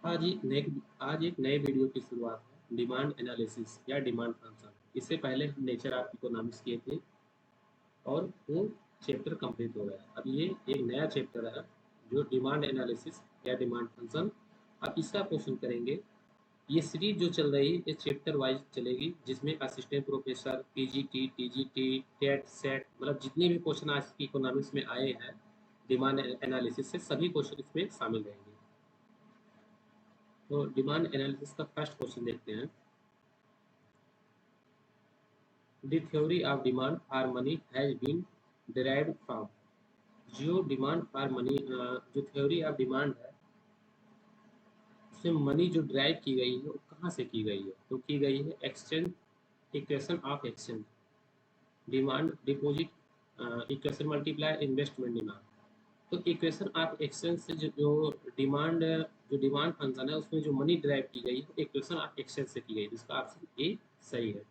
आज एक नए वीडियो की शुरुआत है, डिमांड एनालिसिस या डिमांड फंक्शन। इससे पहले हम नेचर ऑफ इकोनॉमिक्स किए थे और वो चैप्टर कंप्लीट हो गया। अब ये एक नया चैप्टर है जो डिमांड एनालिसिस या डिमांड फंक्शन। अब इसका क्वेश्चन करेंगे। ये सीरीज जो चल रही है ये चैप्टर वाइज चलेगी, जिसमें assistant professor, PGT, TGT, TET, SET, मतलब जितने भी क्वेश्चन आज की इकोनॉमिक्स में आए हैं डिमांड एनालिसिस से, सभी क्वेश्चन इसमें शामिल रहेंगे। तो डिमांड एनालिसिस का फर्स्ट क्वेश्चन देखते हैं। The theory of demand for money has been derived from. जो डिमांड फॉर मनी, जो थ्योरी ऑफ डिमांड है उससे मनी जो ड्राइव की गई है वो कहाँ से की गई है? तो की गई है exchange, equation of exchange, demand deposit equation multiply investment demand. तो इक्वेशन ऑफ एक्सचेंज से जो डिमांड फंक्शन है उसमें जो मनी ड्राइव की गई है इक्वेशन ऑफ एक्सचेंज से की गई है। इसका ऑप्शन ए सही है।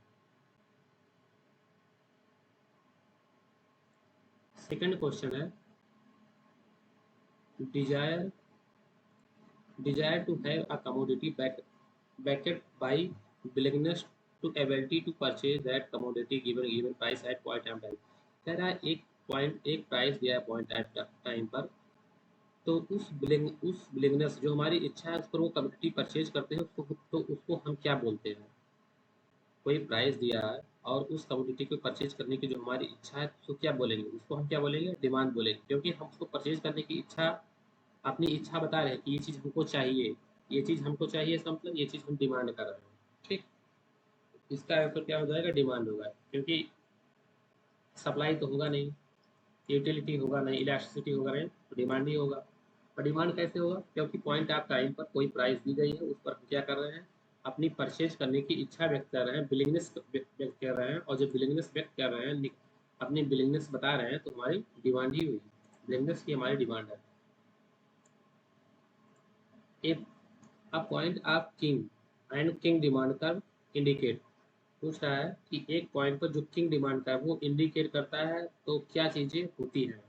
सेकंड क्वेश्चन है, Dzire desire to have a commodity backed by willingness to ability to purchase that commodity given price at point of time। कह रहा है एक प्राइस दिया है पॉइंट एट टाइम पर, तो उस विलिंगनेस जो हमारी इच्छा है उस पर वो कमोडिटी परचेज करते हैं, उसको हम क्या बोलते हैं? कोई प्राइस दिया है और उस कमोडिटी को परचेज करने की जो हमारी इच्छा है उसको क्या बोलेंगे? उसको हम क्या बोलेंगे? डिमांड बोलेंगे, क्योंकि हम उसको परचेज करने की इच्छा, अपनी इच्छा बता रहे हैं कि ये चीज़ हमको चाहिए, ये चीज़ हमको चाहिए, इसका मतलब ये चीज़ हम डिमांड कर रहे हैं। ठीक, इसका आंसर क्या हो जाएगा? डिमांड होगा, क्योंकि सप्लाई तो होगा नहीं, यूटिलिटी होगा नहीं, इलास्टिसिटी होगा नहीं, तो डिमांड ही होगा। और डिमांड कैसे होगा? क्योंकि पॉइंट ऑफ टाइम पर कोई प्राइस दी गई है, उस पर हम क्या कर रहे हैं? अपनी परचेज करने की इच्छा व्यक्त कर रहे हैं, बिलिंगनेस व्यक्त कर रहे हैं, और जब बिलिंगनेस व्यक्त कर रहे हैं, अपनी बिलिंगनेस बता रहे हैं, तो हमारी डिमांड ही हुई। बिलिंगनेस की हमारी डिमांड है। If a point of king and king demand curve indicate, पूछ रहा है कि एक पॉइंट पर जो किंग डिमांड कर्व वो इंडिकेट करता है तो क्या चीज़ें होती हैं।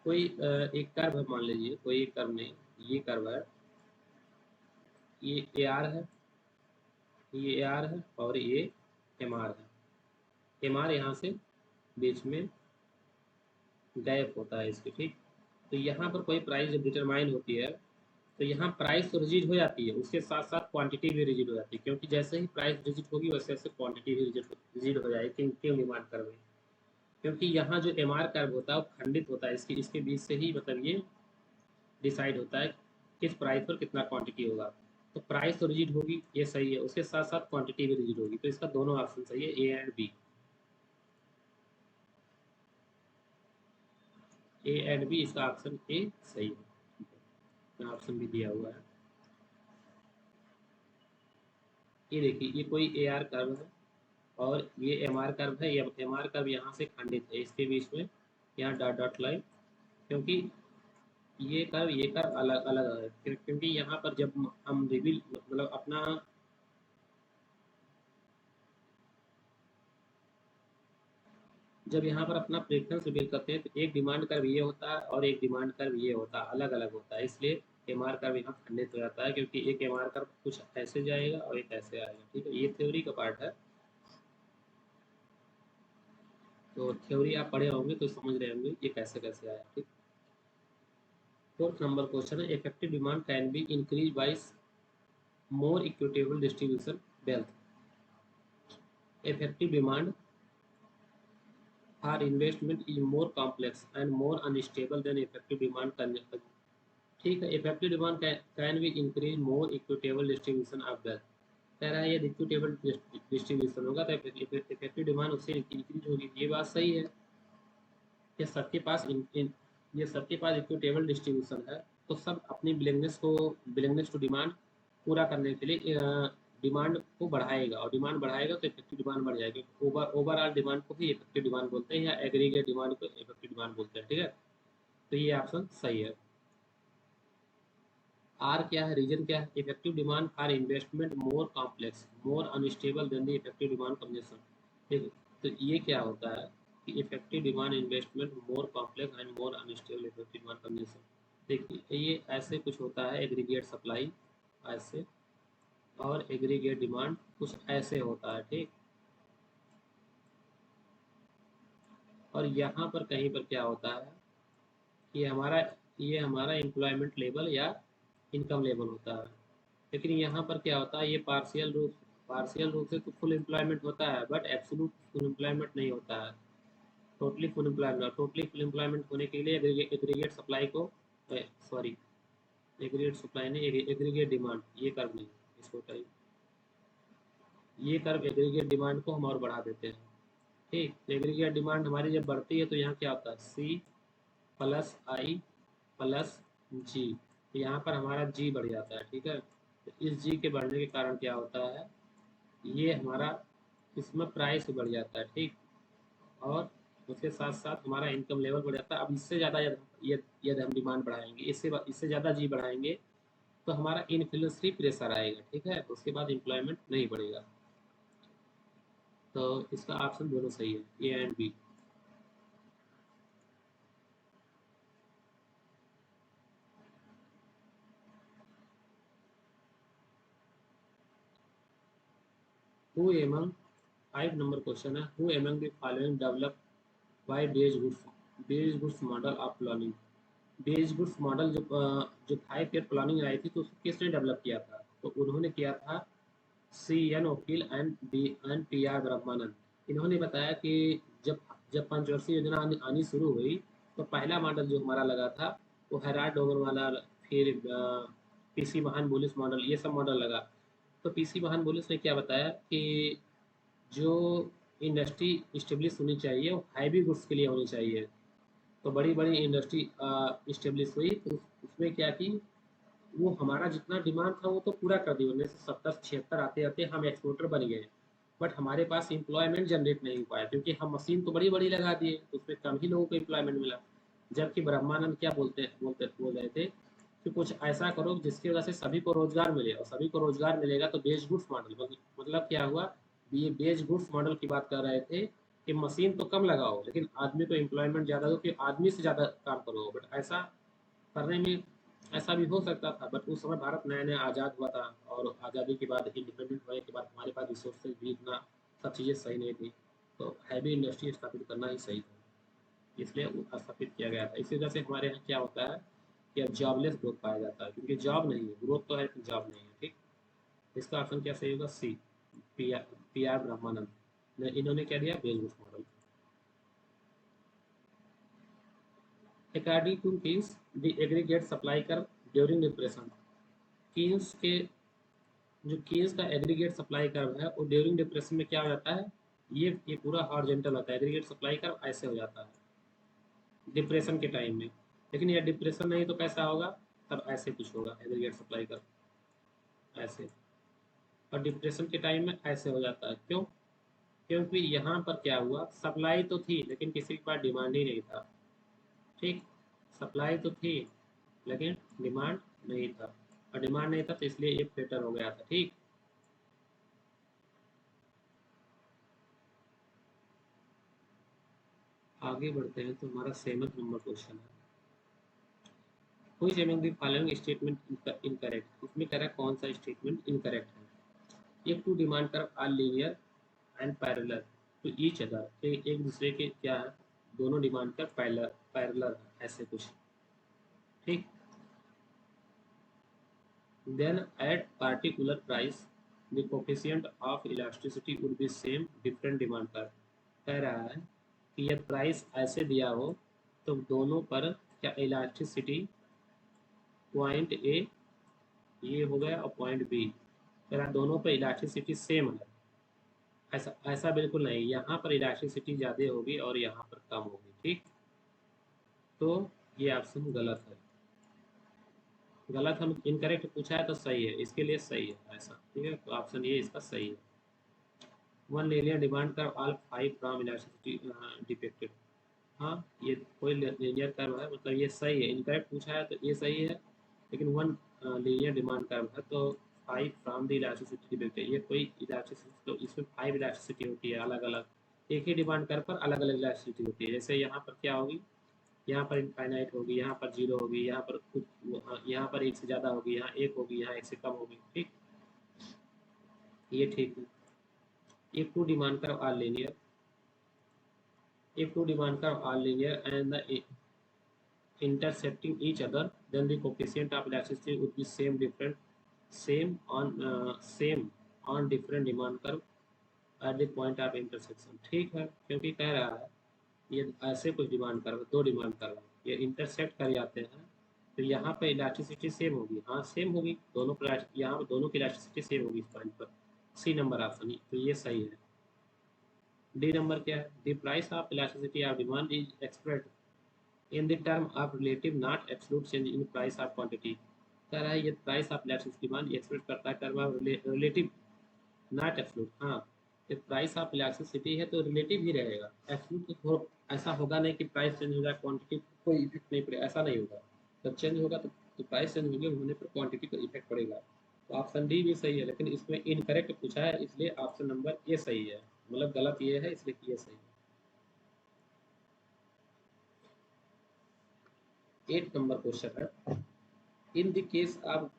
कोई एक कर्व है, मान लीजिए कोई एक कर्व नहीं, ये कर्व है, ये ए आर है, ये ए आर है और ये एम आर है। एम आर यहाँ से बीच में गैप होता है इसके, ठीक। तो यहाँ पर कोई प्राइस जब डिटरमाइन होती है तो यहाँ प्राइस तो रिजिड हो जाती है, उसके साथ साथ क्वांटिटी भी रिजिड हो जाती है, क्योंकि जैसे ही प्राइस रिजिड होगी वैसे वैसे क्वांटिटी भी रिजिड हो जाएगी। क्यों डिमांड कर्व में? क्योंकि यहाँ जो एम आर कर्व होता है वो खंडित होता है, इसके बीच से ही मतलब ये डिसाइड होता है किस प्राइस पर कितना क्वांटिटी होगा। तो प्राइस तो रिजिड होगी, ये सही है, उसके साथ साथ क्वांटिटी भी रिजिड होगी, तो इसका दोनों ऑप्शन सही है, A and B. A and B, इसका ऑप्शन ए सही है। ऑप्शन भी दिया हुआ है। ये देखिए, ये कोई ए आर कर्व है और ये एम आर कर्व है। ये एम आर कर्व यहाँ से खंडित है, इसके बीच में यहाँ डॉट डॉट लाइन, क्योंकि ये कर्व अलग अलग है, क्योंकि यहाँ पर जब हम रिवील मतलब अपना जब यहाँ पर अपना प्रेफरेंस रिवील करते हैं तो एक डिमांड कर्व ये होता है और एक डिमांड कर्व ये होता है, अलग अलग होता है, इसलिए एम आर कर्व यहाँ खंडित हो जाता है, क्योंकि एक एम आर कर्व कुछ ऐसे जाएगा और एक ऐसे आएगा। ठीक है, ये थ्योरी का पार्ट है, तो थ्योरी आप पढ़े होंगे तो समझ रहे होंगे ये कैसे कैसे आया। ठीक, फोर्थ नंबर क्वेश्चन है, effective demand can be increase by more equitable distribution wealth। Effective demand for investment is more complex and more unstable than effective demand consumption। ठीक है, effective demand can be increase more equitable distribution of wealth. कह रहा है ये equitable distribution होगा तो effective demand उससे increase होगी, ये बात सही है। ये सबके पास ये सबके पास इक्विटेबल डिस्ट्रीब्यूशन है, तो सब अपनी बिलिंगनेस टू डिमांड पूरा करने के लिए डिमांड को बढ़ाएगा, और डिमांड बढ़ाएगा तो इफेक्टिव डिमांड बढ़ जाएगी। ओवरऑल डिमांड को ही इफेक्टिव डिमांड बोलते हैं, या एग्रीगेट डिमांड को इफेक्टिव डिमांड बोलते हैं। ठीक है, तो ये ऑप्शन सही है। आर क्या है, रीजन क्या है? Effective demand for investment more complex more unstable than the effective demand consumption. ठीक है, तो ये क्या होता है कि effective demand investment more complex and more unstable effective demand consumption. देखिए, ये ऐसे कुछ होता है, एग्रीगेट सप्लाई ऐसे, और एग्रीगेट डिमांड कुछ ऐसे होता है, ठीक। और यहाँ पर कहीं पर क्या होता है कि ये हमारा एम्प्लॉयमेंट लेवल या इनकम लेवल होता है। लेकिन यहाँ पर क्या होता है, ये पार्शियल रूप से तो फुल एम्प्लॉयमेंट होता है, बट एब्सोल्यूट फुल एम्प्लॉयमेंट नहीं होता है। टोटली फुल एम्प्लॉयमेंट होने के लिए एग्रीगेट सप्लाई को, सॉरी, एग्रीगेट सप्लाई नहीं, एग्रीगेट डिमांड, ये कर्व नहीं, इसको टाइप, ये कर्व एग्रीगेट डिमांड को हम और बढ़ा देते हैं, ठीक। एग्रीगेट डिमांड हमारी जब बढ़ती है तो यहाँ क्या होता है, सी प्लस आई प्लस जी, यहाँ पर हमारा जी बढ़ जाता है, ठीक है। तो इस जी के बढ़ने के कारण क्या होता है, ये हमारा इसमें प्राइस बढ़ जाता है, ठीक। और उसके साथ साथ हमारा इनकम लेवल बढ़ जाता है। अब इससे ज़्यादा यदि हम डिमांड बढ़ाएंगे, इससे ज़्यादा जी बढ़ाएंगे, तो हमारा इन्फ्लेशनरी प्रेशर आएगा, ठीक है। उसके बाद एम्प्लॉयमेंट नहीं बढ़ेगा। तो इसका ऑप्शन दोनों सही है, A and B. Who among 5 number question है, who among the following develop by base goods model of planning. Base goods model जो 5 ईयर प्लानिंग आई थी, तो उसको किसने डेवलप किया था, तो उन्होंने किया था सी एन वकील एंड पी आर ब्रह्मानंद। इन्होंने बताया कि जब जब पंचवर्षीय योजना आनी शुरू हुई, तो पहला मॉडल जो हमारा लगा था वो हेराल्ड डोगर वाला, फिर पीसी महान बुलिस मॉडल, ये सब मॉडल लगा। तो पीसी महान बुलिस ने क्या बताया कि जो इंडस्ट्री इस्टेब्लिश होनी चाहिए वो हैवी गुड्स के लिए होनी चाहिए। तो बड़ी बड़ी इंडस्ट्री इस्टेब्लिश हुई, तो उसमें क्या की, वो हमारा जितना डिमांड था वो तो पूरा कर दिया, 1970-76 आते आते हम एक्सपोर्टर बन गए। बट हमारे पास एम्प्लॉयमेंट जनरेट नहीं हो पाया, क्योंकि हम मशीन तो बड़ी बड़ी लगा दिए, तो उसमें कम ही लोगों को एम्प्लॉयमेंट मिला। जबकि ब्रह्मानंद क्या बोल रहे थे कि कुछ ऐसा करो जिसकी वजह से सभी को रोजगार मिले, और सभी को रोजगार मिलेगा तो बेस्ड गुड्स मॉडल, मतलब क्या हुआ, ये बेस्ड गुड्स मॉडल की बात कर रहे थे कि मशीन तो कम लगाओ लेकिन आदमी को एम्प्लॉयमेंट ज़्यादा दो, कि आदमी से ज़्यादा काम करो। बट ऐसा करने में, ऐसा भी हो सकता था, बट उस समय भारत नया नया आज़ाद हुआ था, और आज़ादी के बाद, इंडिपेंडेंट होने के बाद हमारे पास रिसोर्सेज भी इतना, सब चीज़ें सही नहीं थी। तो हैवी इंडस्ट्री स्थापित करना ही सही था, इसलिए वो स्थापित किया गया था। इसी वजह से हमारे यहाँ क्या होता है कि अब जॉबलेस ग्रोथ पाया जाता है, क्योंकि जॉब नहीं है, ग्रोथ तो है लेकिन जॉब नहीं है, ठीक। इसका ऑप्शन क्या सही होगा, सी, पी आर ब्रह्मानंद ने, इन्होंने क्या दिया, बेजबुस model. According to Keynes the aggregate supply कर ड्यूरिंग डिप्रेशन। कीन्स के जो कीन्स का एग्रीगेट सप्लाई कर्व है, वो ड्यूरिंग डिप्रेशन में क्या हो जाता है, ये पूरा हॉरिजॉन्टल होता है, एग्रीगेट सप्लाई कर्व ऐसे हो जाता है डिप्रेशन के टाइम में। लेकिन ये डिप्रेशन नहीं तो कैसा होगा, तब ऐसे कुछ होगा एग्रीगेट सप्लाई कर्व, ऐसे। और डिप्रेशन के टाइम में ऐसे हो जाता है, क्यों, क्योंकि यहाँ पर क्या हुआ, सप्लाई तो थी लेकिन किसी के पास डिमांड ही नहीं था, ठीक। सप्लाई तो थी लेकिन डिमांड नहीं था, और डिमांड नहीं था तो इसलिए ये फ्लेटर हो गया था, ठीक। आगे बढ़ते हैं, तो हमारा 7th नंबर क्वेश्चन है, which among the following statement incorrect. इसमें कह रहा है कौन सा स्टेटमेंट इनकरेक्ट है। ये two demand curve are linear and parallel to each other, एक दूसरे के क्या है, दोनों डिमांड कर्व पैरेलल है, ऐसे कुछ, ठीक। Then at particular price the coefficient of elasticity would be same different demand curve. कह रहा है कि यदि प्राइस ऐसे दिया हो, तो दोनों पर क्या इलास्टिसिटी, पॉइंट ए ये हो गया और पॉइंट बी, कह रहा दोनों पर इलास्टिसिटी सेम है। ऐसा ऐसा बिल्कुल नहीं, यहाँ पर इलास्टिसिटी ज़्यादा होगी और यहाँ पर कम होगी, ठीक। तो ये ऑप्शन गलत है, गलत, हम इनकरेक्ट पूछा है तो सही है, इसके लिए सही है ऐसा, ठीक है। तो ऑप्शन ये इसका सही है। One linear demand curve all 5 from elasticity depicted. हाँ, ये कोई लीनियर कर्व है, मतलब ये सही है, इनकरेक्ट पूछा है तो ये सही है, लेकिन वन लीनियर डिमांड कर्व है तो 5 फ्रॉम द इलास्टिसिटी डिपेक्टेड, ये कोई इलास्टिसिटी, तो इसमें 5 इलास्टिसिटी होती है अलग अलग, एक ही डिमांड कर्व पर अलग अलग इलास्टिसिटी होती है। जैसे यहाँ पर क्या होगी, यहाँ पर इनफाइनाइट होगी, यहाँ पर जीरो होगी, यहाँ पर कुछ, यहाँ पर एक से ज़्यादा होगी, यहाँ एक होगी, यहाँ एक से कम होगी। ठीक, ये ठीक है। if two demand curve are linear, if two demand curve are linear and the intersecting each other, then the coefficient of elasticity would be same on different demand curve at the point of intersection। ठीक है, क्योंकि कह रहा है ये ऐसे कुछ demand curve, दो डिमांड कर्व ये इंटरसेक्ट कर जाते हैं, तो यहाँ पर इलास्टिसिटी सेम होगी। हाँ सेम होगी, दोनों पर यहाँ पर दोनों की इलास्टिसिटी सेम होगी इस पॉइंट पर। सी नंबर ऑप्शन, तो ये सही है। डी नंबर क्या है, the price of elasticity of demand is expressed in the term of relative not absolute change in price of quantity. कह रहा है ये price of elasticity demand express करता है term of relative not absolute. हाँ, जब प्राइस ऑफ इलास्टिसिटी है तो रिलेटिव ही रहेगा, एब्सोल्यूट तो ऐसा होगा नहीं कि प्राइस चेंज हो जाए क्वांटिटी कोई इफेक्ट नहीं पड़ेगा, ऐसा नहीं होगा। जब चेंज होगा तो प्राइस चेंज होगी, होने पर क्वांटिटी को इफेक्ट पड़ेगा। तो ऑप्शन डी भी सही है, लेकिन इसमें इनकरेक्ट पूछा है, इसलिए ऑप्शन नंबर ए सही है, मतलब गलत ये है इसलिए ये सही है। 8 नंबर क्वेश्चन है, in the case of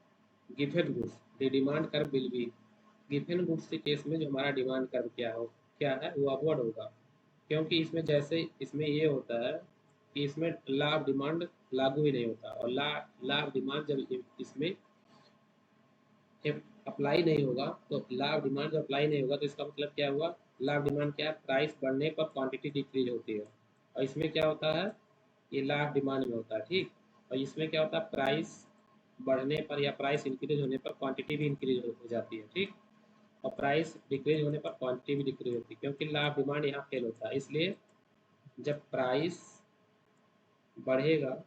given goods the demand curve will be. Given goods के केस में जो हमारा डिमांड कर्व क्या है वो अपवर्ड होगा, क्योंकि इसमें जैसे इसमें ये होता है कि इसमें लॉ ऑफ डिमांड लागू ही नहीं होता, और लॉ ऑफ डिमांड जब इसमें अप्लाई नहीं होगा, तो लॉ ऑफ डिमांड जब अप्लाई नहीं होगा तो इसका मतलब क्या हुआ, लॉ ऑफ डिमांड क्या है, प्राइस बढ़ने पर क्वांटिटी डिक्रीज होती है। और इसमें क्या होता है, ये लॉ ऑफ डिमांड में होता है। ठीक, और इसमें क्या होता है, प्राइस बढ़ने पर या प्राइस इंक्रीज होने पर क्वांटिटी भी इंक्रीज हो जाती है। ठीक, और प्राइस डिक्रीज होने पर क्वांटिटी भी डिक्रीज होती है, क्योंकि लॉ ऑफ डिमांड यहाँ फेल होता है। इसलिए जब प्राइस बढ़ेगा,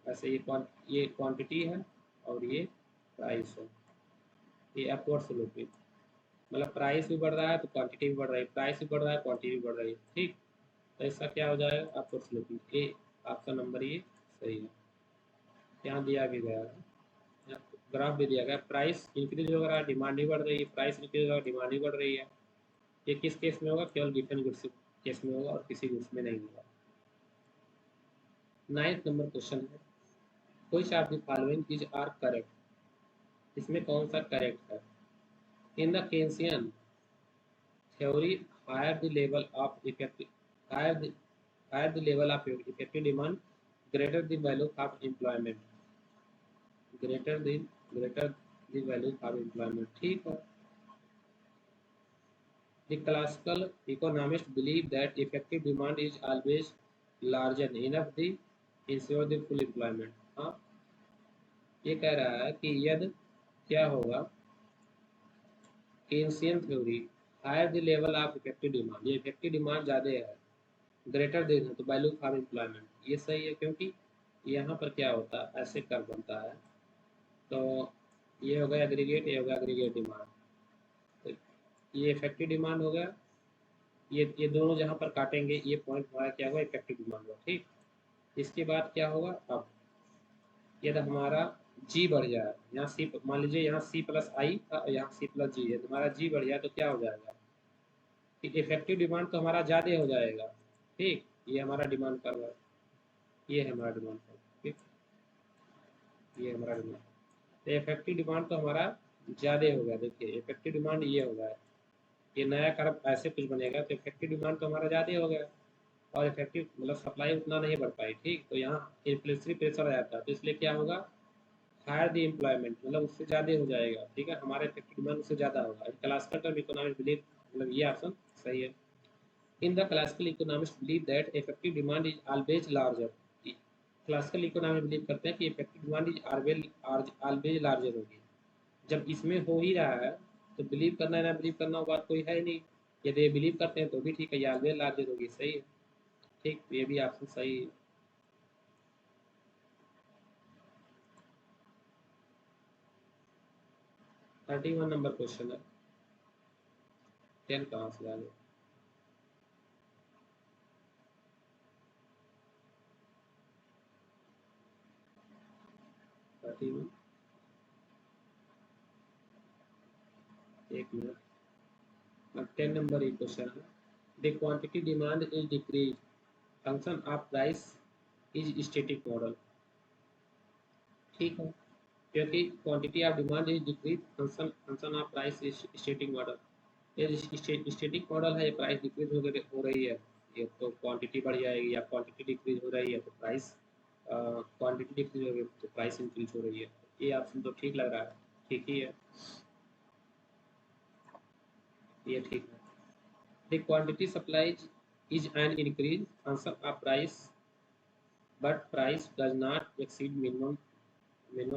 ऐसे ये क्वांटिटी है और ये प्राइस है, ये अपवर्ड स्लोपिंग, मतलब प्राइस भी बढ़ रहा है तो क्वांटिटी भी बढ़ रही है, प्राइस भी बढ़ रहा है क्वांटिटी भी बढ़ रही है। ठीक, तो इसका क्या हो जाएगा, अपवर्ड स्लोपिंग। ए आपका नंबर ये सही है। यहाँ दिया भी गया है, ग्राफ भी दिया गया, प्राइस इंक्रीज हो रहा है, डिमांड भी बढ़ रही है, प्राइस इंक्रीज हो रहा है, डिमांड भी बढ़ रही है। ये किस केस में होगा, केवल गिवन गुड्स केस में होगा और किसी गुड्स में नहीं होगा। 9th नंबर क्वेश्चन है, which of the following is are correct. इसमें कौन सा करेक्ट है। In the Keynesian theory, higher the level of effective higher the higher the level of effective demand, greater the value of employment, greater the value of employment। ठीक है। The classical economists believe that effective demand is always larger enough to ensure the full employment। हाँ, ये कह रहा है कि यदि क्या होगा, Keynesian theory, higher the level of effective demand, ये इफेक्टिव डिमांड ज़्यादा है, ग्रेटर देन है तो वैल्यू फॉर एम्प्लॉयमेंट, ये सही है। क्योंकि यहाँ पर क्या होता है, ऐसे कर्व बनता है, तो ये हो गया एग्रीगेट, ये हो गया एग्रीगेट डिमांड, तो ये इफेक्टिव डिमांड हो गया, ये दोनों जहाँ पर काटेंगे ये पॉइंट हमारा क्या हुआ, इफेक्टिव डिमांड हुआ। ठीक, इसके बाद क्या होगा, अब यदि हमारा जी बढ़ जाए, यहाँ सी मान लीजिए, यहाँ सी प्लस आई था, यहाँ सी प्लस जी है, हमारा जी बढ़ जाए तो क्या हो जाएगा कि इफेक्टिव डिमांड तो हमारा ज़्यादा हो जाएगा। ठीक, ये हमारा डिमांड कर्व है, ये है हमारा डिमांड कर्व। ठीक, ये हमारा डिमांड, तो इफेक्टिव डिमांड तो हमारा ज़्यादा हो गया। देखिए इफेक्टिव डिमांड ये हो गया, ये नया कर्व ऐसे कुछ बनेगा, तो इफेक्टिव डिमांड तो हमारा ज़्यादा हो गया, और इफेक्टिव मतलब सप्लाई उतना नहीं बढ़ पाई। ठीक, तो यहाँ इन्फ्लेशनरी प्रेशर आ जाता है, तो इसलिए क्या होगा, हायर द एम्प्लॉयमेंट, मतलब उससे ज़्यादा हो जाएगा। ठीक है, हमारा इफेक्टिव डिमांड उससे ज़्यादा होगा। क्लासिकल टर्म इकोनॉमिक बिलीव, मतलब ये ऑप्शन सही है। In the classical economics believe that effective demand is always larger. Classical economy believe करते हैं कि effective demand is always larger होगी। जब इसमें हो ही रहा है तो बिलीव करना है ना बिलीव करना वो बात कोई है ही नहीं। यदि ये बिलीव करते हैं तो भी ठीक है, ये ऑलवेज लार्जर होगी, सही है। ठीक, ये भी ऑप्शन सही है। 31 नंबर क्वेश्चन है, 10 कहाँ से आ गया। एक मिनट, 10 नंबर एक क्वेश्चन है, the quantity demand is decrease function of price is static model, ठीक है, क्योंकि quantity of demand is decrease function of price is static model. ये स्टैटिक मॉडल है, ये प्राइस डिक्रीज हो रही है, ये तो क्वांटिटी बढ़ जाएगी, या क्वांटिटी डिक्रीज हो रही है तो प्राइस, क्वांटिटी डिक्रीज हो रही है तो प्राइस इंक्रीज हो रही है। ये ऑप्शन तो ठीक लग रहा है, ठीक ही है, ये ठीक है। The quantity supplies is an increase function of price but price does not exceed minimum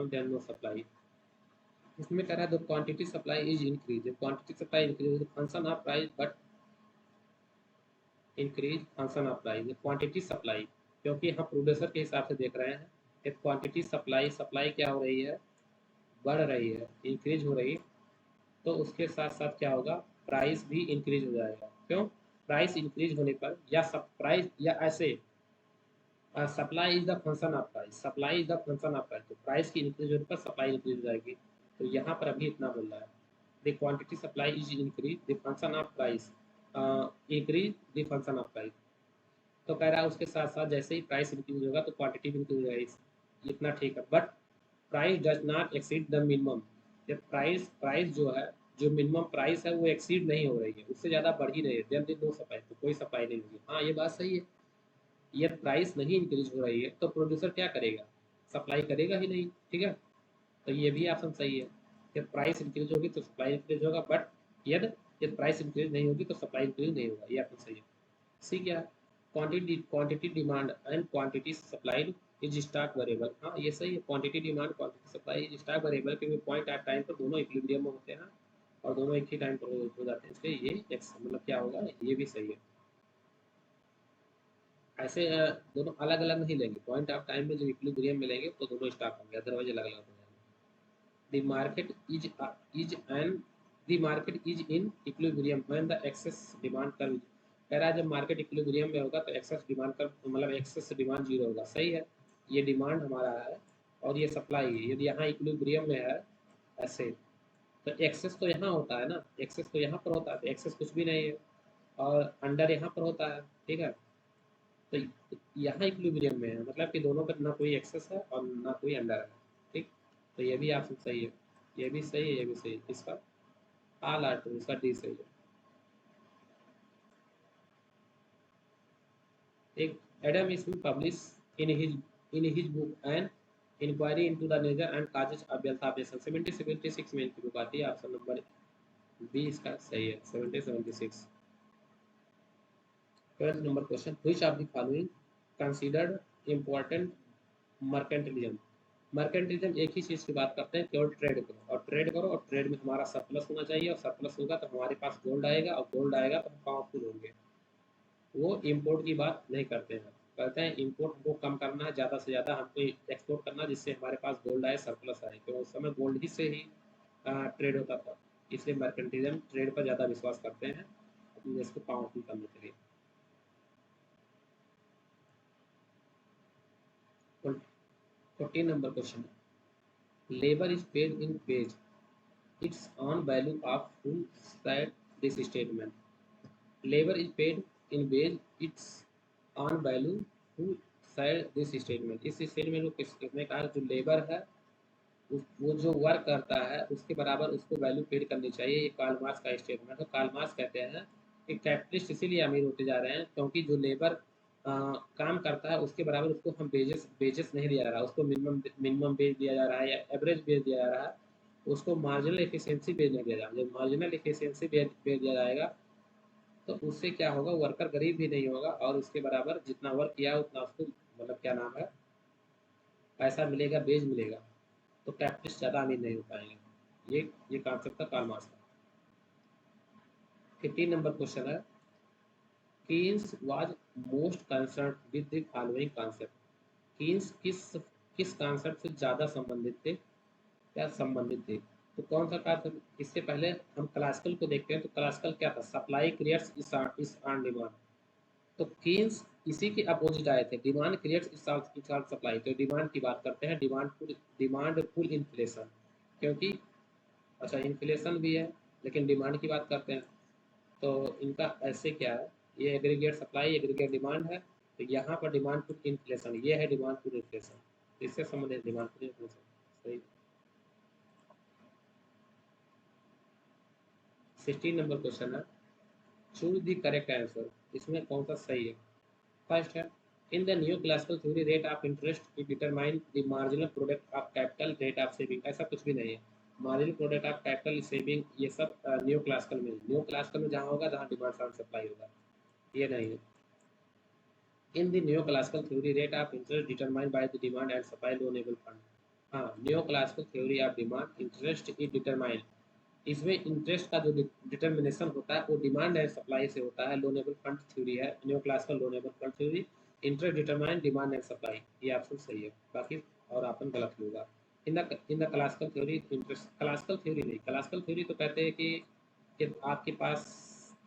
then no supply. इसमें कह रहा है the quantity supply is increase, quantity supply increase function of price but increase function of price, quantity supply, क्योंकि हम producer के हिसाब से देख रहे हैं, एक क्वांटिटी सप्लाई, सप्लाई क्या हो रही है, बढ़ रही है, इंक्रीज हो रही है, तो उसके साथ साथ क्या होगा, प्राइस भी इंक्रीज हो जाएगा। क्यों, प्राइस इंक्रीज होने पर या सब प्राइस या ऐसे, supply is the function of price, supply is the function of price, तो प्राइस की इंक्रीज होने पर सप्लाई इंक्रीज हो जाएगी। तो यहाँ पर अभी इतना बोल रहा है, the quantity supply is increase the function of price, increase the function of price. तो कह रहा है उसके साथ साथ जैसे ही प्राइस इंक्रीज होगा तो क्वांटिटी भी इंक्रीज हो जाएगी, इतना ठीक है, but price does not exceed the minimum, जब प्राइस प्राइस जो है, जो मिनिमम प्राइस है वो एक्सीड नहीं हो रही है, उससे ज़्यादा बढ़ ही रही है, देन नो सप्लाई, तो कोई सप्लाई नहीं होगी। हाँ ये बात सही है, यदि प्राइस नहीं इंक्रीज हो रही है तो प्रोड्यूसर क्या करेगा, सप्लाई करेगा ही नहीं, ठीक है, तो ये भी ऑप्शन सही है, जब प्राइस इंक्रीज होगी तो सप्लाई इंक्रीज होगा, बट यदि यदि प्राइस इंक्रीज नहीं होगी तो सप्लाई इंक्रीज नहीं होगा, ये ऑप्शन सही है। सी क्या है, quantity demand and quantity supplied is stock variable, हाँ ये सही है, quantity demand quantity supply is stock variable, क्योंकि पॉइंट ऑफ टाइम पर दोनों इक्विलिब्रियम में होते हैं और दोनों एक ही टाइम पर हो जाते हैं, इसलिए ये एक्स मतलब क्या होगा, ये भी सही है। ऐसे दोनों अलग अलग नहीं लेंगे, पॉइंट ऑफ टाइम में जब इक्विलिब्रियम में लेंगे तो दोनों स्टॉक होंगे, अदरवाइज अलग अलग हो जाएंगे। The market is an the market is in equilibrium when the excess demand curve, कह रहा है जब मार्केट इक्विलिब्रियम में होगा तो एक्सेस डिमांड कर्व मतलब एक्सेस डिमांड जीरो होगा, सही है, ये डिमांड हमारा है और ये सप्लाई है, यदि यहाँ इक्विलिब्रियम में है ऐसे, तो एक्सेस तो यहाँ होता है ना, एक्सेस तो यहाँ पर होता है, तो एक्सेस कुछ भी नहीं है, और अंडर यहाँ पर होता है, ठीक है, तो यहाँ इक्विलिब्रियम में है, मतलब कि दोनों पर ना कोई एक्सेस है और ना कोई अंडर है, ठीक, तो ये भी ऑप्शन सही है, ये भी सही है, ये भी सही है, इसका ऑल आर ट्रू, इसका डी सही है। एक Adam Smith publish in his book an inquiry into the nature and causes of wealth of nation, 1776 में इनकी बुक आती है, ऑप्शन नंबर बी इसका सही है, 1776। 12th number question, which of the following considered important mercantilism, mercantilism एक ही चीज़ की बात करते हैं, केवल ट्रेड करो और ट्रेड करो और ट्रेड में हमारा सरप्लस होना चाहिए, और सरप्लस होगा तो हमारे पास गोल्ड आएगा और गोल्ड आएगा तो हम पावरफुल होंगे, वो इम्पोर्ट की बात नहीं करते हैं, कहते हैं इम्पोर्ट हमको कम करना है, ज़्यादा से ज़्यादा हमको एक्सपोर्ट करना जिससे हमारे पास गोल्ड आए, सरप्लस आए, क्योंकि उस समय गोल्ड ही से ही ट्रेड होता था, इसलिए मर्केंटिलिज्म ट्रेड पर ज़्यादा विश्वास करते हैं अपने देश को पावरफुल करने के लिए। 14 number question, labour is paid in wage its own value of who said this statement, labor is paid in wage its own value who said this statement, इस स्टेटमेंट को किसने कहा, जो लेबर है वो जो वर्क करता है उसके बराबर उसको वैल्यू पेड करनी चाहिए, ये कार्ल मार्क्स का स्टेटमेंट है। कार्ल मार्क्स कहते हैं कि कैपिटलिस्ट इसीलिए अमीर होते जा रहे हैं क्योंकि जो लेबर काम करता है उसके बराबर उसको हम बेजेस बेजेस नहीं दिया जा रहा, उसको मिनिमम मिनिमम बेज दिया जा रहा है या एवरेज बेज दिया जा रहा है, उसको मार्जिनल एफिशिएंसी बेच नहीं दिया जा रहा, जब मार्जिनल एफिशिएंसी बेच दिया जाएगा तो उससे क्या होगा, वर्कर गरीब भी नहीं होगा और उसके बराबर जितना वर्क किया उतना उसको मतलब क्या नाम है पैसा मिलेगा, बेज मिलेगा, तो कैपिटलिस्ट ज़्यादा अमीर नहीं हो पाएंगे, ये कॉन्सेप्ट था कार्ल मार्क्स का। 15 नंबर क्वेश्चन है, Keynes was most concern with the following concept, Keynes किस कॉन्सेप्ट से ज़्यादा संबंधित थे, क्या संबंधित थे, तो कौन सा कॉन्सेप्ट, इससे पहले हम क्लासिकल को देखते हैं, तो क्लासिकल क्या था, सप्लाई क्रिएट्स इस ऑन डिमांड, तो कीन्स इसी के अपोजिट आए थे, डिमांड क्रिएट्स इस ऑन सप्लाई, तो डिमांड की बात करते हैं, डिमांड फुल इन्फ्लेशन, क्योंकि अच्छा इन्फ्लेशन भी है लेकिन डिमांड की बात करते हैं, तो इनका ऐसे क्या है, ये एग्रीगेट सप्लाई एग्रीगेट डिमांड है, तो यहाँ पर डिमांड टू इन्फ्लेशन, ये है डिमांड टू इन्फ्लेशन, इससे संबंधित डिमांड टू इन्फ्लेशन। सही। 16 नंबर क्वेश्चन है, चूज द करेक्ट आंसर, इसमें कौन सा सही है। फर्स्ट है, in the new classical theory rate of interest it determine the marginal product of capital rate of saving, ऐसा कुछ भी नहीं है। Marginal product of capital saving ये सब न्यू क्लासिकल में, न्यू क्लासिकल में जहाँ होगा जहाँ डिमांड एंड सप्लाई होगा, ये नहीं है। In the new classical theory rate of interest determined by the demand and supply loanable fund. हाँ, new classical theory of demand interest is determined, इसमें इंटरेस्ट का जो डिटर्मिनेशन होता है वो डिमांड एंड सप्लाई से होता है। लोनेबल फंड थ्योरी है new classical loanable fund theory, interest determine demand and supply, ये ऑप्शन सही है, बाकी और ऑप्शन गलत होगा। In the classical theory interest, classical theory नहीं, क्लासिकल थ्योरी तो कहते हैं कि आपके पास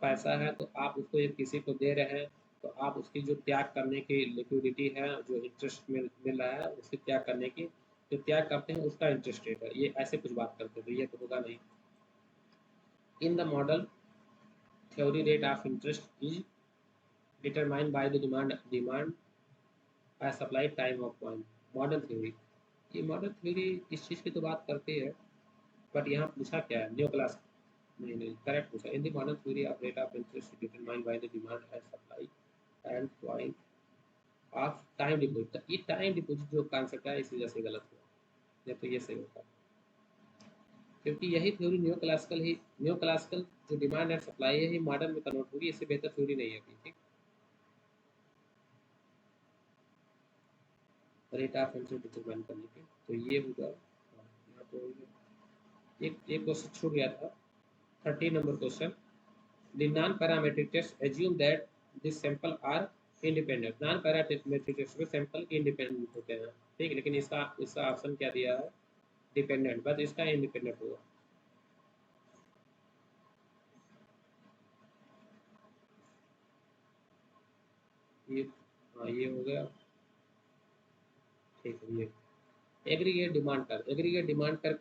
पैसा है तो आप उसको एक किसी को दे रहे हैं, तो आप उसकी जो त्याग करने की लिक्विडिटी है, जो इंटरेस्ट मिल रहा है उसकी त्याग करने की, जो त्याग करते हैं उसका इंटरेस्ट रेट है, ये ऐसे कुछ बात करते हैं, तो ये तो होगा नहीं। In the model theory rate of interest is determined by the demand by supply time of point, model theory. ये मॉडल थ्योरी इस चीज़ की तो बात करती है, बट यहाँ पूछा क्या है, न्यू क्लास, नहीं करेक्ट पूछा, in the model theory of rate of interest determined by the demand and supply and point of time deposit, ये टाइम डिपोजिट जो कॉन्सेप्ट है इस वजह से गलत हुआ, नहीं तो ये सही होता, क्योंकि यही थ्योरी न्यू क्लासिकल ही, न्यू क्लासिकल जो डिमांड एंड सप्लाई है ये मॉडर्न में कन्वर्ट होगी, इससे बेहतर थ्योरी नहीं है ठीक। रेट ऑफ इंटरेस्ट डिटरमाइन करने के, तो ये होगा यहाँ तो एक एक क्वेश्चन छूट गया था। 30 number question, the non parametric test assume that this sample are independent, non parametric test में सैंपल इंडिपेंडेंट होते हैं ठीक, लेकिन इसका इसका ऑप्शन क्या दिया है, डिपेंडेंट, बस इसका इंडिपेंडेंट होगा। ये हाँ ये हो गया ठीक है। ये एग्रीगेट डिमांड कर, एग्रीगेट डिमांड कर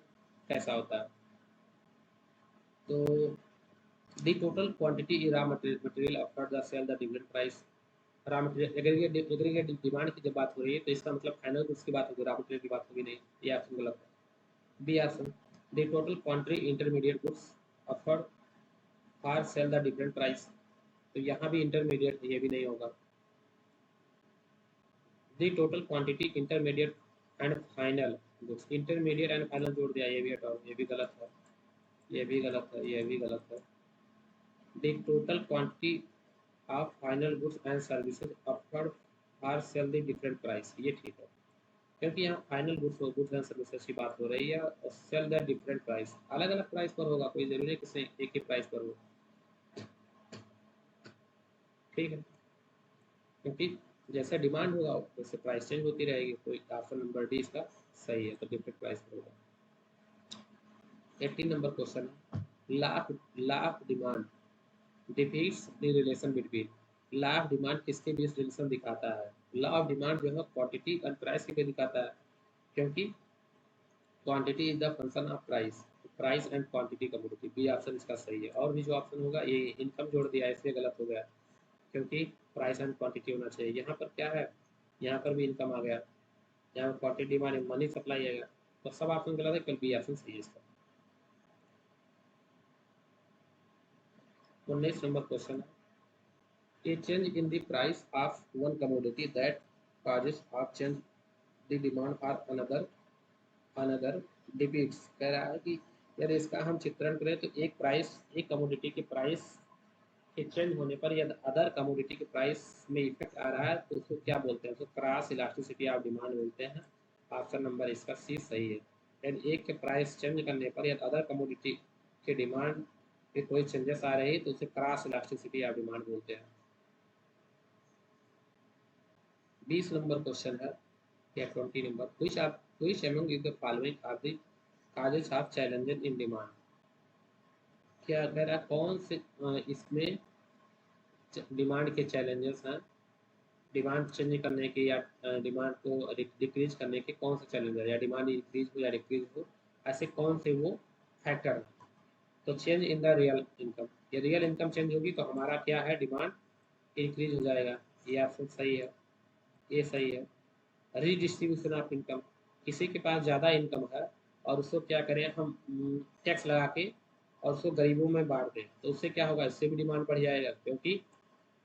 कैसा होता है, तो the total quantity raw material offered the sell the different price, raw material aggregate demand की जब बात हो रही है तो इसका मतलब फाइनल गुड्स की बात होगी, रॉ मटेरियल की बात होगी नहीं, ये ऑप्शन गलत है। B option, the total quantity intermediate goods offered for sale the different price, तो यहाँ भी इंटरमीडिएट, ये भी नहीं होगा। The total quantity intermediate and final goods, intermediate and final जोड़ दिया, ये भी हटाओ, ये भी गलत है, ये भी गलत है, ये भी गलत है। The total quantity of final goods and services offered for sale the different price, ये ठीक है, क्योंकि यहाँ फाइनल गुड्स और गुड्स एंड सर्विसेज की बात हो रही है, और सेल द डिफरेंट प्राइस अलग अलग प्राइस पर होगा, कोई जरूरी नहीं कि एक ही प्राइस पर हो, ठीक है, क्योंकि जैसा डिमांड होगा वैसे प्राइस चेंज होती रहेगी, तो ऑप्शन नंबर डी इसका सही है, तो डिफरेंट प्राइस पर होगा। 18 नंबर क्वेश्चन है, law of demand defeats the relation between, law of demand किसके बीच रिलेशन दिखाता है, लॉ ऑफ डिमांड जो है क्वांटिटी एंड प्राइस के बीच दिखाता है, क्योंकि quantity is the function of price, price and quantity commodity, B option इसका सही है। और भी जो ऑप्शन होगा, ये इनकम जोड़ दिया इसलिए गलत हो गया, क्योंकि प्राइस एंड क्वांटिटी होना चाहिए, यहाँ पर क्या है, यहाँ पर भी इनकम आ गया, यहाँ पर क्वांटिटी माने मनी सप्लाई आएगा, तो सब ऑप्शन गलत है, केवल बी ऑप्शन सही है इसका। 19 नंबर क्वेश्चन है, a change in the price of one commodity that causes of change the demand for another defeats, कह रहा है कि यदि इसका हम चित्रण करें तो एक प्राइस, एक कमोडिटी के प्राइस के चेंज होने पर यदि अदर कमोडिटी के प्राइस में इफेक्ट आ रहा है तो उसको क्या बोलते हैं, उसको क्रॉस इलास्टिसिटी ऑफ डिमांड बोलते हैं, ऑप्शन नंबर इसका सी सही है। यदि एक के प्राइस चेंज करने पर यदि अदर कमोडिटी के डिमांड के कोई चेंजेस आ रही है तो उसे क्रॉस इलास्टिसिटी ऑफ डिमांड बोलते हैं। 20 नंबर क्वेश्चन है या 20 number, which among the following are the causes of challenges in demand, क्या अगर आप कौन से इसमें डिमांड के चैलेंजेस हैं, डिमांड चेंज करने के या डिमांड को डिक्रीज करने के कौन से चैलेंज है, या डिमांड इंक्रीज हो या डिक्रीज हो, ऐसे कौन से वो फैक्टर, तो change in the real income, ये रियल इनकम चेंज होगी तो हमारा क्या है, डिमांड इंक्रीज हो जाएगा, ये ऑप्शन सही है, ये सही है। रीडिस्ट्रीब्यूशन ऑफ इनकम, किसी के पास ज़्यादा इनकम है और उसको क्या करें हम, टैक्स लगा के और उसको गरीबों में बांट दें, तो उससे क्या होगा, इससे भी डिमांड बढ़ जाएगा, क्योंकि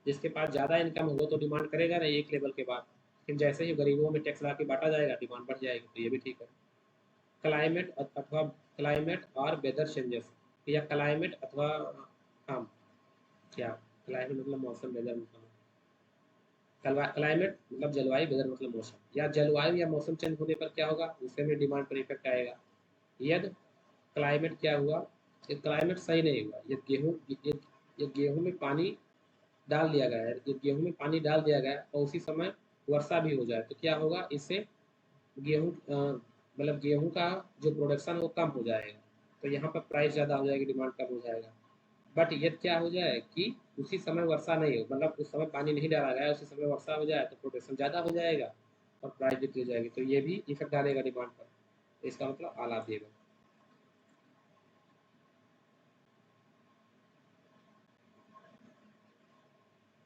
जिसके पास ज़्यादा इनकम होगा तो डिमांड करेगा ना एक लेवल के बाद, लेकिन जैसे ही गरीबों में टैक्स लगा के बांटा जाएगा डिमांड बढ़ जाएगी, तो ये भी ठीक है। क्लाइमेट अथवा क्लाइमेट और वेदर चेंजेस, या क्लाइमेट अथवा, हाँ क्या, क्लाइमेट मतलब मौसम, वेदर मतलब क्लाइमेट मतलब जलवायु, वेदर मतलब मौसम, या जलवायु या मौसम चेंज होने पर क्या होगा, उससे में डिमांड पर इफेक्ट आएगा। यदि क्लाइमेट क्या हुआ, ये क्लाइमेट सही नहीं हुआ, ये गेहूं में पानी डाल दिया गया है, ये गेहूं में पानी डाल दिया गया है और उसी समय वर्षा भी हो जाए, तो क्या होगा, इससे गेहूँ मतलब गेहूँ का जो प्रोडक्शन है वो कम हो जाएगा, तो यहाँ पर प्राइस ज़्यादा हो जाएगी, डिमांड कम हो जाएगा। बट ये क्या हो जाए कि उसी समय वर्षा नहीं हो, मतलब उस समय पानी नहीं डाला गया, उसी समय वर्षा हो जाए तो प्रोडक्शन ज़्यादा हो जाएगा और प्राइस डिक्रीज हो जाएगी, तो ये भी इफेक्ट डालेगा डिमांड पर, तो इसका मतलब आला देगा।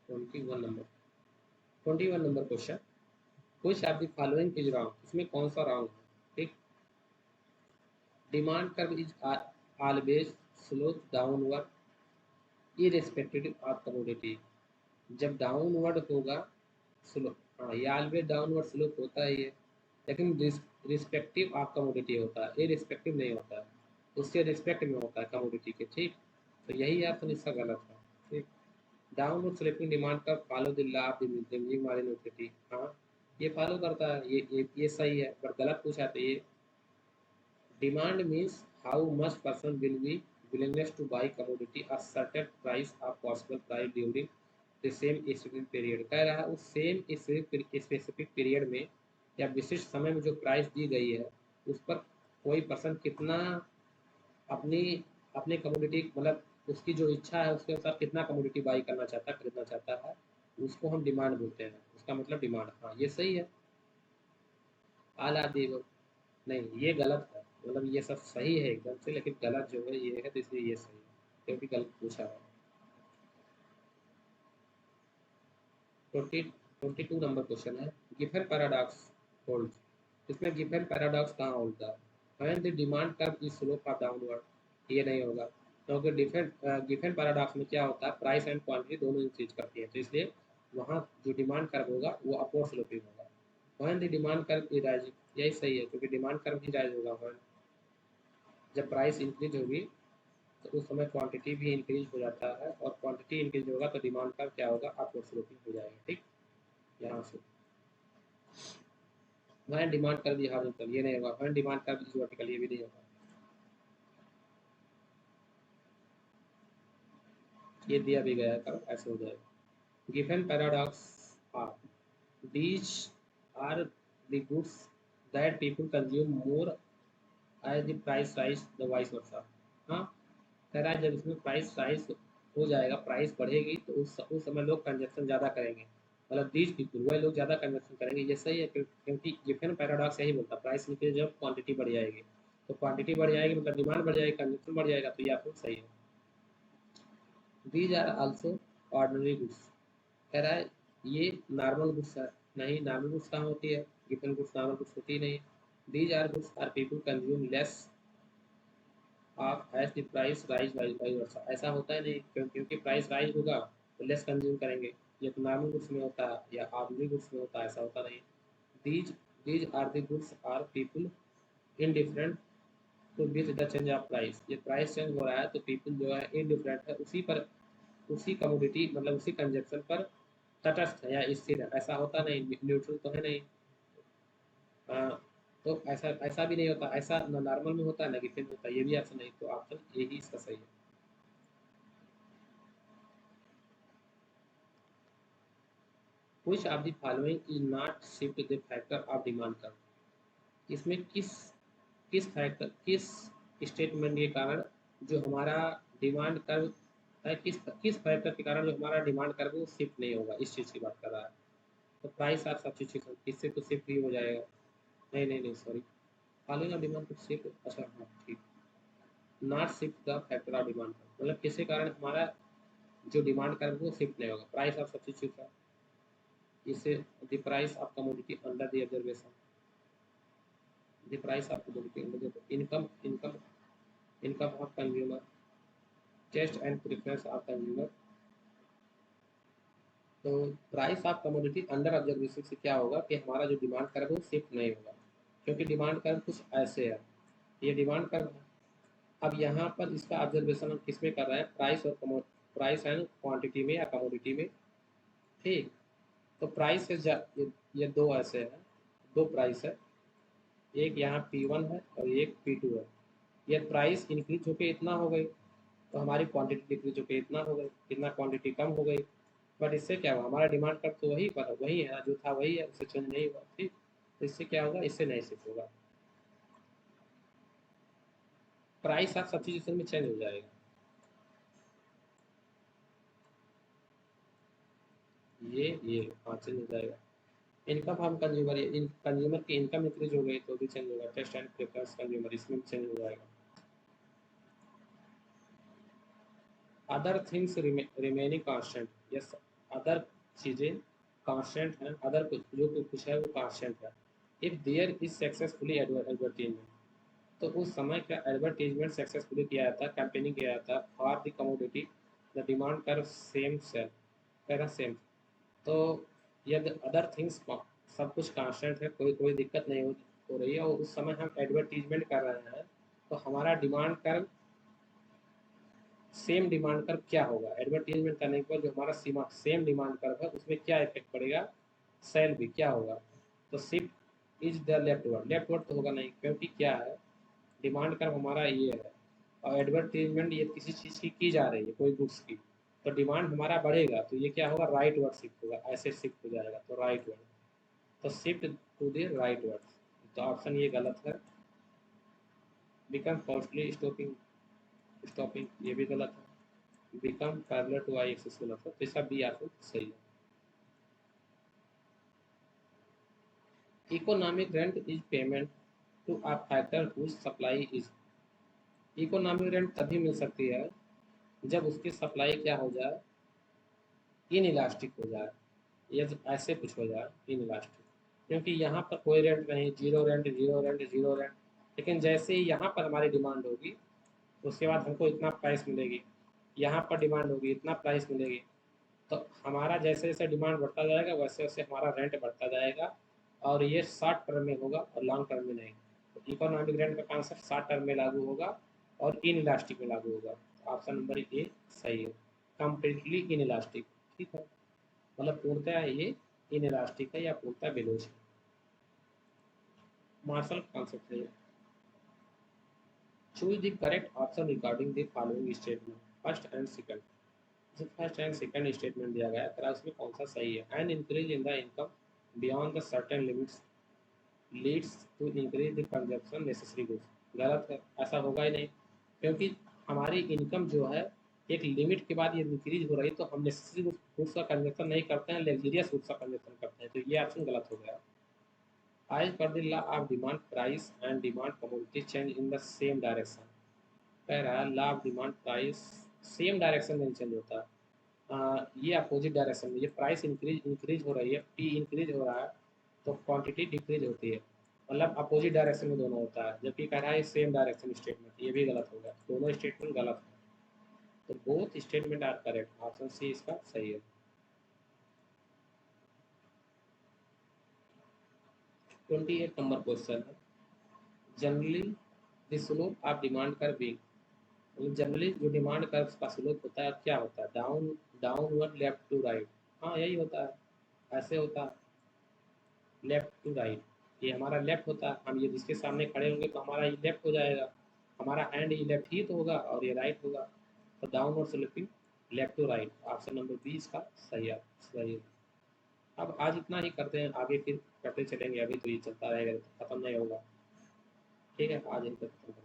21 नंबर, 21 नंबर क्वेश्चन, कुछ of the following is wrong, इसमें कौन सा रॉन्ग है, ठीक। Demand curve is always slope downward irrespective of commodity, जब डाउनवर्ड होगा स्लोप, हाँ ये ऑलवेज डाउनवर्ड स्लोप होता ही है, लेकिन रिस्पेक्टिव ऑफ कमोडिटी होता है, ये रिस्पेक्टिव नहीं होता है, उसके रिस्पेक्ट में होता है कमोडिटी के, ठीक। तो यही ऑप्शन इसका गलत है, ठीक। डाउनवर्ड स्लोपिंग डिमांड का follow the law of the marginality, हाँ ये फॉलो करता है, ये सही है, पर गलत पूछा तो ये, demand means how much person will be willingness to buy commodity a certain price of possible price during the same specific period, कह रहा है उस सेम स्पेसिफिक पीरियड में या विशिष्ट समय में जो प्राइस दी गई है उस पर कोई पर्सन कितना अपनी अपनी कमोडिटी, मतलब उसकी जो इच्छा है उसके अनुसार कितना कमोडिटी बाई करना चाहता है, खरीदना चाहता है, उसको हम डिमांड बोलते हैं, उसका मतलब डिमांड, हाँ ये सही है। आला दी, नहीं ये गलत है, मतलब ये सब सही है एकदम से, लेकिन गलत जो है ये है, तो इसलिए ये सही है, क्योंकि गलत पूछा है। 22 नंबर क्वेश्चन है, गिफन पैराडॉक्स होल्ड, इसमें गिफन पैराडॉक्स कहाँ होता है, when the demand curve is slope of downward, ये नहीं होगा, क्योंकि गिफन पैराडॉक्स में क्या होता है, प्राइस एंड क्वांटिटी दोनों इंक्रीज करती है, तो इसलिए वहाँ जो डिमांड कर्व होगा वो अपवर्ड स्लोपिंग होगा। When the demand curve is rising, यही सही है, क्योंकि डिमांड कर्व ही राइज होगा, व्हेन जब प्राइस इंक्रीज होगी तो उस समय क्वांटिटी भी इंक्रीज हो जाता है, और क्वांटिटी इंक्रीज होगा तो डिमांड कर्व क्या होगा, अपवर्ड स्लोपिंग हो जाएगा, ठीक। यहाँ से वह डिमांड कर दिया हॉरिजॉन्टल, ये नहीं होगा, वह डिमांड कर दी वर्टिकल, ये भी नहीं होगा, ये दिया भी गया है, ऐसे हो जाएगा। Given paradox are, these are the goods that people consume more as the price rise, the vice versa, हाँ कह रहा है जब इसमें प्राइस राइज हो जाएगा, प्राइस बढ़ेगी तो उस समय लोग कंजप्शन ज़्यादा करेंगे, मतलब दीज पीपल वह लोग ज़्यादा कंजप्शन करेंगे, ये सही है, क्योंकि गिवन पैराडॉक्स यही बोलता है, प्राइस नीचे जब क्वांटिटी बढ़ जाएगी, तो क्वांटिटी बढ़ जाएगी मतलब डिमांड बढ़ जाएगी, कंजप्शन बढ़ जाएगा, तो ये आपको सही है। These are also ordinary goods, कह रहा है ये नॉर्मल गुड्स है, नहीं नॉर्मल गुड्स कहाँ होती है, गिवन गुड्स नॉर्मल गुड्स होती ही नहीं। These are goods are people consume less of as the price rise vice versa, ऐसा होता है नहीं, क्योंकि प्राइस राइज होगा तो लेस कंज्यूम करेंगे, ये तो नॉर्मल गुड्स में होता है या ऑर्डिनरी गुड्स में होता है, ऐसा होता नहीं। These these are the goods are people indifferent to which the change of price, ये प्राइस चेंज हो रहा है तो पीपल जो है इनडिफरेंट है उसी पर, उसी कमोडिटी मतलब उसी कंजप्शन पर तटस्थ है या स्थिर है, ऐसा होता नहीं, न्यूट्रल तो है नहीं। तो ऐसा ऐसा भी नहीं होता, ऐसा ना नॉर्मल में होता है ना गिवन में होता है, ये भी ऑप्शन नहीं, तो ऑप्शन यही इसका सही है। Which of the following is not shift the factor of demand curve, इसमें किस किस फैक्टर, किस स्टेटमेंट के कारण जो हमारा डिमांड कर्व है, किस किस फैक्टर के कारण जो हमारा डिमांड कर्व वो शिफ्ट नहीं होगा, इस चीज़ की बात कर रहा है, तो प्राइस ऑफ सब्स्टिट्यूशन, इससे तो शिफ्ट ही हो जाएगा, नहीं नहीं नहीं sorry, following of demand curve shift, अच्छा हाँ ठीक, not shift the factor of demand curve, मतलब किसी कारण हमारा जो डिमांड कर्व वो शिफ्ट नहीं होगा, प्राइस ऑफ सब्स्टिट्यूशन, इसे the price of commodity under the observation, the price of commodity under the income, income of consumer, taste and preference of consumer. तो price of commodity under observation से क्या होगा कि हमारा जो डिमांड कर्व है वो शिफ्ट नहीं होगा, क्योंकि डिमांड कर्व कुछ ऐसे है, ये डिमांड कर्व है। अब यहाँ पर इसका ऑब्जर्वेशन हम किस में कर रहे हैं, प्राइस और प्राइस एंड क्वांटिटी में या कमोडिटी में। ठीक, तो प्राइस है ये दो ऐसे हैं, दो प्राइस है, एक यहाँ P1 है और एक P2 है। ये प्राइस इंक्रीज होके इतना हो गई तो हमारी क्वांटिटी डिक्रीज होके इतना हो गई, कितना क्वांटिटी कम हो गई। बट इससे क्या हुआ, हमारा डिमांड कर्व तो वही है, जो था वही है, उससे चेंज नहीं हुआ। ठीक, तो इससे क्या होगा, इससे नहीं शिफ्ट होगा, प्राइस आप सब्स्टिट्यूशन में चेंज हो जाएगा। ये हाँ चेंज हो जाएगा। इनकम हम कंज्यूमर, इन कंज्यूमर की इनकम इंक्रीज हो गई तो भी चेंज होगा, टेस्ट एंड प्रेफरेंस कंज्यूमर, इसमें भी चेंज हो जाएगा। Other things remaining constant, yes, other चीज़ें कांस्टेंट हैं, अदर जो कुछ है वो कांस्टेंट है। If there is successfully advertisement, तो उस समय का एडवर्टीजमेंट सक्सेसफुली किया जाता, कैंपेनिंग किया जाता for the commodity, the demand कर सेम सेल कह सेम। तो यदि अदर थिंग्स सब कुछ कांस्टेंट है, कोई कोई दिक्कत नहीं हो रही है, और उस समय हम एडवर्टीजमेंट कर रहे हैं, तो हमारा डिमांड कर सेम डिमांड कर्व क्या होगा, एडवर्टीजमेंट करने के बाद जो हमारा सीमा सेम डिमांड कर्व है उसमें क्या इफेक्ट पड़ेगा, सेल भी क्या होगा। तो shift is the left word तो होगा नहीं, क्योंकि क्या है, डिमांड कर्व हमारा ये है और एडवर्टीजमेंट ये किसी चीज़ की जा रही है, कोई गुड्स की, तो डिमांड हमारा बढ़ेगा तो ये क्या होगा, राइट वर्ड शिफ्ट होगा, ऐसे शिफ्ट हो जाएगा, तो राइट वर्ड, तो shift to the rightward. तो ऑप्शन ये गलत है, बिकम कॉस्टली स्टॉपिंग, स्टॉपिंग ये भी गलत है, become parallel to I axis गलत है, तो इसका बी ऑप्शन सही है। Economic rent is payment to a factor whose supply is, economic rent तभी मिल सकती है जब उसकी सप्लाई क्या हो जाए, इन इलास्टिक हो जाए, या ऐसे कुछ हो जाए इन इलास्टिक, क्योंकि यहाँ पर कोई रेंट नहीं, zero rent zero rent zero rent, लेकिन जैसे ही यहाँ पर हमारी डिमांड होगी उसके बाद हमको इतना प्राइस मिलेगी, यहाँ पर डिमांड होगी इतना प्राइस मिलेगी, तो हमारा जैसे जैसे डिमांड बढ़ता जाएगा वैसे वैसे हमारा रेंट बढ़ता जाएगा, और ये शॉर्ट टर्म में होगा और लॉन्ग टर्म में नहीं। तो इकोनॉमिक रेंट का कॉन्सेप्ट शॉर्ट टर्म में लागू होगा और इन इलास्टिक में लागू होगा। ऑप्शन नंबर ए सही है, कम्प्लीटली इन इलास्टिक। ठीक है, मतलब पूर्णतः ये इन इलास्टिक है या पूर्णतः बेलोज है, मार्शल कॉन्सेप्ट है। Choose the correct option regarding the following statement, first and second. जो फर्स्ट एंड सेकंड स्टेटमेंट दिया गया है उसमें कौन सा सही है, and increase in the income beyond the certain limits leads to increase the consumption necessary goods, गलत है, ऐसा होगा ही नहीं, क्योंकि हमारी इनकम जो है एक लिमिट के बाद ये इंक्रीज हो रही है, तो हम नेसेसरी गुड्स का कंजप्शन नहीं करते हैं, लग्जरियस गुड्स का कंजप्शन करते हैं, तो ये ऑप्शन गलत हो गया। आज पर the law of demand price and demand commodity change in the same direction, कह रहा है law of demand price same direction में चेंज होता है, ये अपोजिट डायरेक्शन में, ये प्राइस इंक्रीज इंक्रीज हो रही है, पी इंक्रीज हो रहा है तो क्वांटिटी डिक्रीज होती है, मतलब अपोजिट डायरेक्शन में दोनों होता है, जबकि कह रहा है सेम डायरेक्शन स्टेटमेंट, ये भी गलत हो गया, दोनों स्टेटमेंट गलत है, तो both statement are correct, option C इसका सही है। 28 नंबर क्वेश्चन है, generally the slope of demand curve being, मतलब जनरली जो डिमांड कर्व का स्लोप होता है क्या होता है, डाउनवर्ड लेफ्ट टू राइट, हाँ यही होता है, ऐसे होता है, लेफ्ट टू राइट, ये हमारा लेफ्ट होता है, हम ये जिसके सामने खड़े होंगे तो हमारा ये लेफ्ट हो जाएगा, हमारा हैंड ये लेफ्ट ही तो होगा और ये राइट होगा, तो downward sloping left to right, option number B इसका सही है, सही है। अब आज इतना ही करते हैं, आगे फिर करते चलेंगे, अभी तो ये चलता रहेगा, खत्म नहीं होगा। ठीक है, आज यहीं तक खत्म करते हैं।